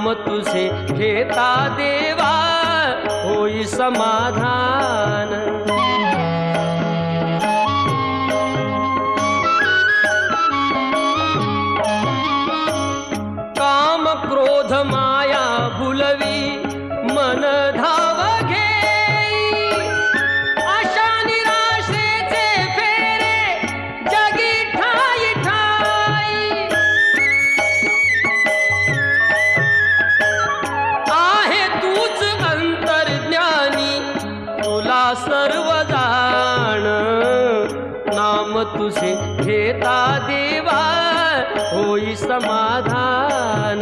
नाम तुझे घेता देवा होई समाधान। काम क्रोध माया भुलवी मन धाव घेई, आशा निराशेचे फेरे जगी ठाई ठाई। आहे तूच अंतर्ज्ञानी तुला सर्व जाण, नाम तुझे घेता देवा होई समाधान।